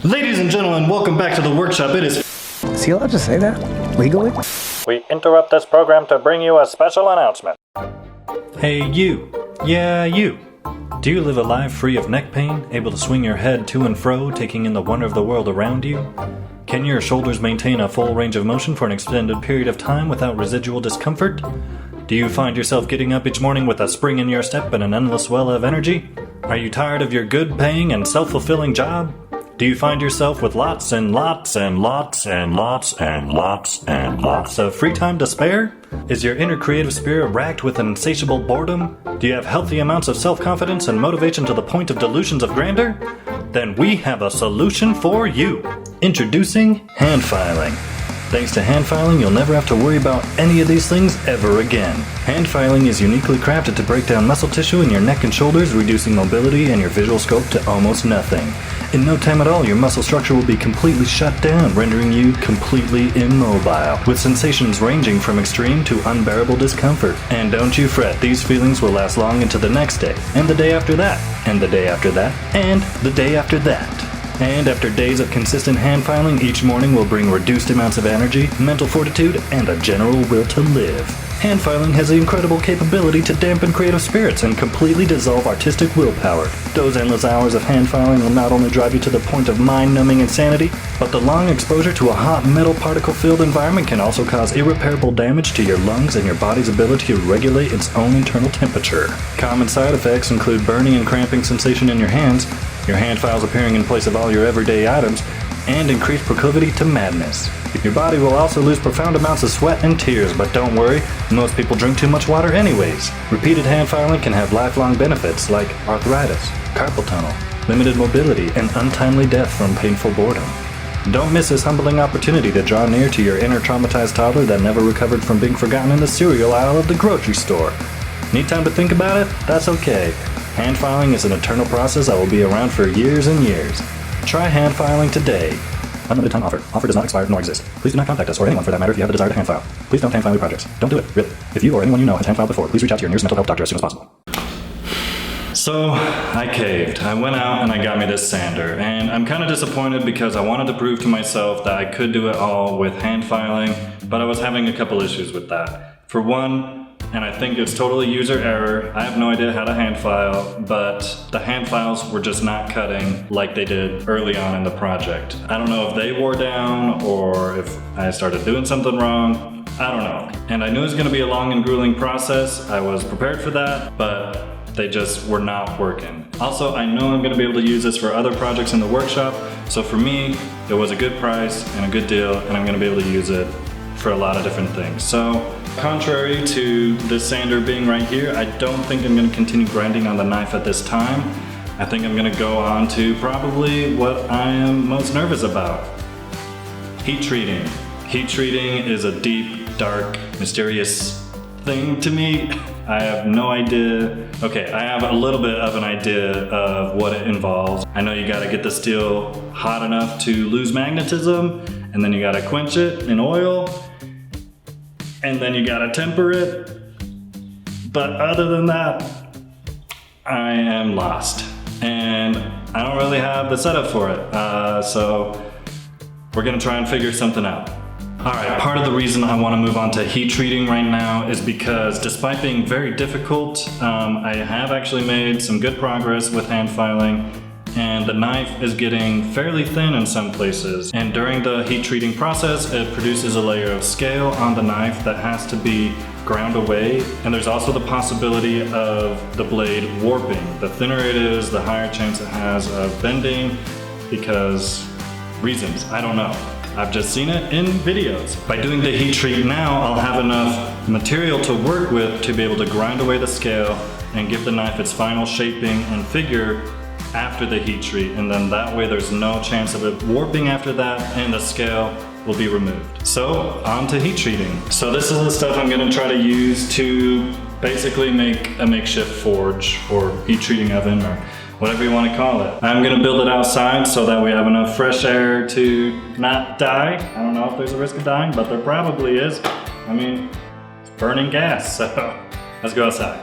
Ladies and gentlemen, welcome back to the workshop. It is... Is he allowed to say that? Legally? We interrupt this program to bring you a special announcement. Hey, you. Yeah, you. Do you live a life free of neck pain, able to swing your head to and fro, taking in the wonder of the world around you? Can your shoulders maintain a full range of motion for an extended period of time without residual discomfort? Do you find yourself getting up each morning with a spring in your step and an endless well of energy? Are you tired of your good-paying and self-fulfilling job? Do you find yourself with lots and lots and lots and lots and lots and lots of free time to spare? Is your inner creative spirit racked with insatiable boredom? Do you have healthy amounts of self-confidence and motivation to the point of delusions of grandeur? Then we have a solution for you. Introducing hand filing. Thanks to hand filing, you'll never have to worry about any of these things ever again. Hand filing is uniquely crafted to break down muscle tissue in your neck and shoulders, reducing mobility and your visual scope to almost nothing. In no time at all, your muscle structure will be completely shut down, rendering you completely immobile, with sensations ranging from extreme to unbearable discomfort. And don't you fret, these feelings will last long into the next day, and the day after that, and the day after that, and the day after that. And after days of consistent hand filing, each morning will bring reduced amounts of energy, mental fortitude, and a general will to live. Hand filing has the incredible capability to dampen creative spirits and completely dissolve artistic willpower. Those endless hours of hand filing will not only drive you to the point of mind-numbing insanity, but the long exposure to a hot metal particle-filled environment can also cause irreparable damage to your lungs and your body's ability to regulate its own internal temperature. Common side effects include burning and cramping sensation in your hands, your hand files appearing in place of all your everyday items, and increased proclivity to madness. Your body will also lose profound amounts of sweat and tears, but don't worry, most people drink too much water anyways. Repeated hand filing can have lifelong benefits like arthritis, carpal tunnel, limited mobility, and untimely death from painful boredom. Don't miss this humbling opportunity to draw near to your inner traumatized toddler that never recovered from being forgotten in the cereal aisle of the grocery store. Need time to think about it? That's okay. Hand filing is an eternal process that will be around for years and years. Try hand filing today. Unlimited time offer. Offer does not expire nor exist. Please do not contact us or anyone for that matter if you have the desire to hand file. Please don't hand file your projects. Don't do it, really. If you or anyone you know has hand filed before, please reach out to your nearest mental health doctor as soon as possible. So, I caved. I went out and I got me this sander, and I'm kind of disappointed because I wanted to prove to myself that I could do it all with hand filing, but I was having a couple issues with that. For one, and I think it's totally user error, I have no idea how to hand file, but the hand files were just not cutting like they did early on in the project. I don't know if they wore down or if I started doing something wrong. I don't know. And I knew it was going to be a long and grueling process. I was prepared for that, but they just were not working. Also, I know I'm going to be able to use this for other projects in the workshop, so for me, it was a good price and a good deal, and I'm going to be able to use it for a lot of different things. So, contrary to this sander being right here, I don't think I'm going to continue grinding on the knife at this time. I think I'm going to go on to probably what I am most nervous about. Heat treating. Heat treating is a deep, dark, mysterious thing to me. I have no idea. Okay, I have a little bit of an idea of what it involves. I know you gotta get the steel hot enough to lose magnetism, and then you gotta quench it in oil, and then you gotta temper it. But other than that, I am lost. And I don't really have the setup for it. So we're gonna try and figure something out. Alright, part of the reason I want to move on to heat treating right now is because despite being very difficult, I have actually made some good progress with hand filing, and the knife is getting fairly thin in some places. And during the heat treating process, it produces a layer of scale on the knife that has to be ground away. And there's also the possibility of the blade warping. The thinner it is, the higher chance it has of bending, because reasons, I don't know. I've just seen it in videos. By doing the heat treat now, I'll have enough material to work with to be able to grind away the scale and give the knife its final shaping and figure after the heat treat, and then that way there's no chance of it warping after that and the scale will be removed. So on to heat treating. So this is the stuff I'm gonna try to use to basically make a makeshift forge or heat treating oven or whatever you want to call it. I'm gonna build it outside so that we have enough fresh air to not die. I don't know if there's a risk of dying, but there probably is. I mean, it's burning gas, so let's go outside.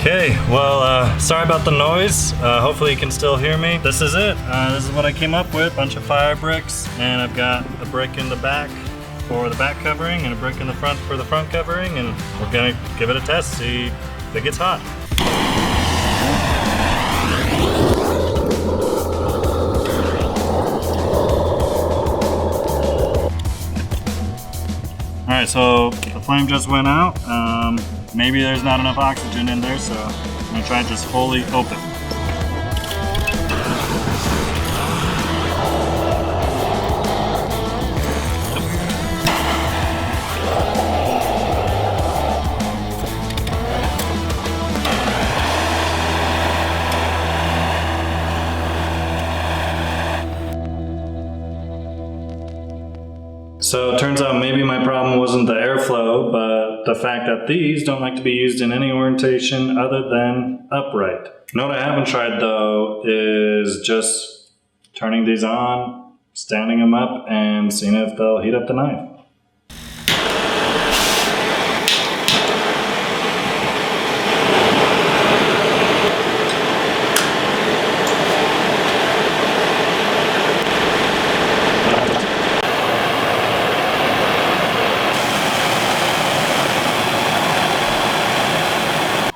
Okay, well, sorry about the noise. Hopefully you can still hear me. This is it. This is what I came up with. Bunch of fire bricks, and I've got a brick in the back for the back covering and a brick in the front for the front covering, and we're gonna give it a test, see if it gets hot. Alright, so the flame just went out. Maybe there's not enough oxygen in there, so I'm gonna try it just fully open. So it turns out maybe my problem wasn't the airflow, but the fact that these don't like to be used in any orientation other than upright. You know what I haven't tried though is just turning these on, standing them up, and seeing if they'll heat up the knife.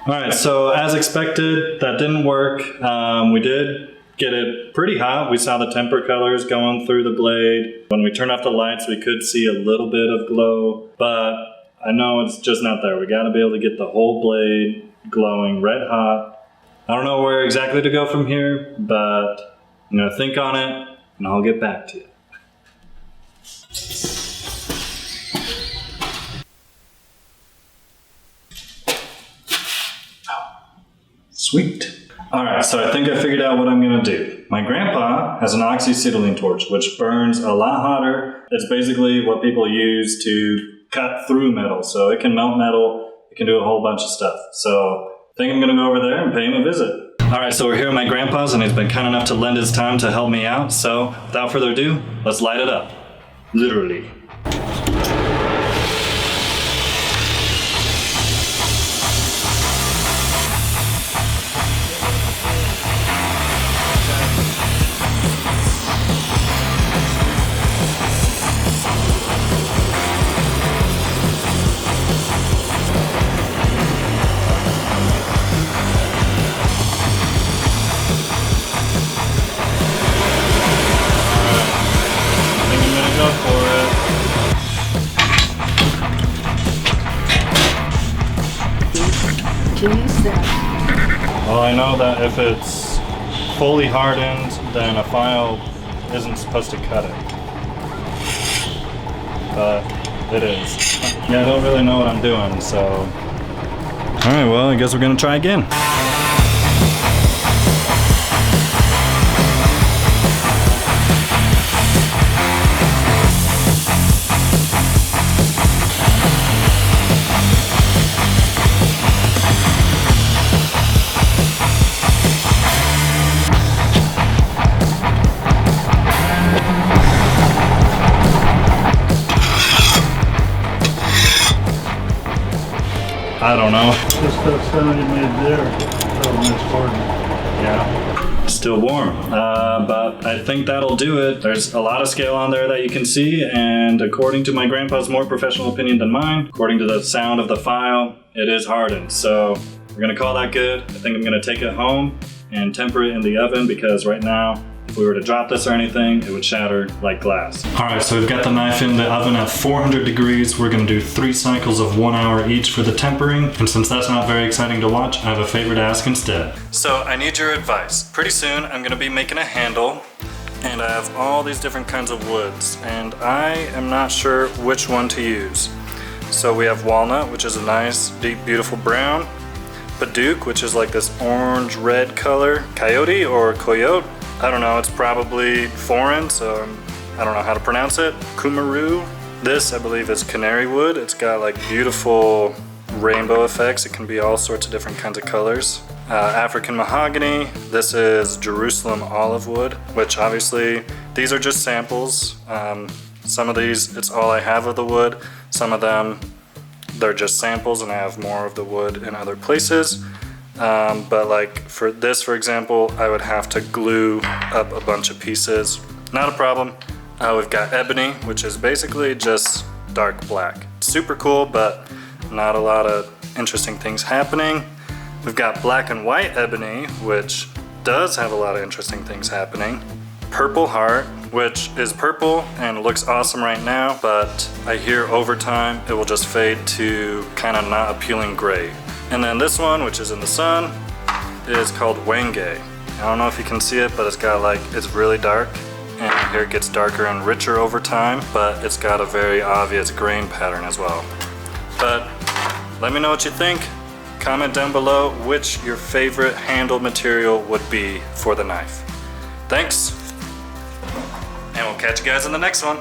Alright, so as expected, that didn't work. We did get it pretty hot. We saw the temper colors going through the blade. When we turned off the lights, we could see a little bit of glow, but I know it's just not there. We gotta be able to get the whole blade glowing red hot. I don't know where exactly to go from here, but I'm gonna think on it and I'll get back to you. Sweet. Alright, so I think I figured out what I'm gonna do. My grandpa has an oxyacetylene torch, which burns a lot hotter. It's basically what people use to cut through metal. So it can melt metal, it can do a whole bunch of stuff. So I think I'm gonna go over there and pay him a visit. Alright, so we're here at my grandpa's and he's been kind enough to lend his time to help me out. So without further ado, let's light it up. Literally. Well, I know that if it's fully hardened, then a file isn't supposed to cut it. But it is. Yeah, I don't really know what I'm doing, so... Alright, well, I guess we're gonna try again. I don't know. This stuff sounded made there. Oh, it's hard. Yeah. Still warm, but I think that'll do it. There's a lot of scale on there that you can see, and according to my grandpa's more professional opinion than mine, according to the sound of the file, it is hardened. So we're gonna call that good. I think I'm gonna take it home and temper it in the oven because right now, if we were to drop this or anything, it would shatter like glass. All right, so we've got the knife in the oven at 400 degrees. We're gonna do 3 cycles of 1 hour each for the tempering. And since that's not very exciting to watch, I have a favor to ask instead. So I need your advice. Pretty soon, I'm gonna be making a handle, and I have all these different kinds of woods, and I am not sure which one to use. So we have walnut, which is a nice, deep, beautiful brown. Padauk, which is like this orange-red color. Coyote or coyote. I don't know, it's probably foreign, so I don't know how to pronounce it. Kumaru. This, I believe, is canary wood. It's got like beautiful rainbow effects. It can be all sorts of different kinds of colors. African mahogany. This is Jerusalem olive wood, which obviously, these are just samples. Some of these, it's all I have of the wood. Some of them, they're just samples and I have more of the wood in other places. But like for this, for example, I would have to glue up a bunch of pieces. Not a problem. We've got ebony, which is basically just dark black. Super cool, but not a lot of interesting things happening. We've got black and white ebony, which does have a lot of interesting things happening. Purple heart, which is purple and looks awesome right now, but I hear over time it will just fade to kind of not appealing gray. And then this one, which is in the sun, is called Wenge. I don't know if you can see it, but it's got like, it's really dark, and here it gets darker and richer over time, but it's got a very obvious grain pattern as well. But let me know what you think. Comment down below which your favorite handle material would be for the knife. Thanks, and we'll catch you guys in the next one.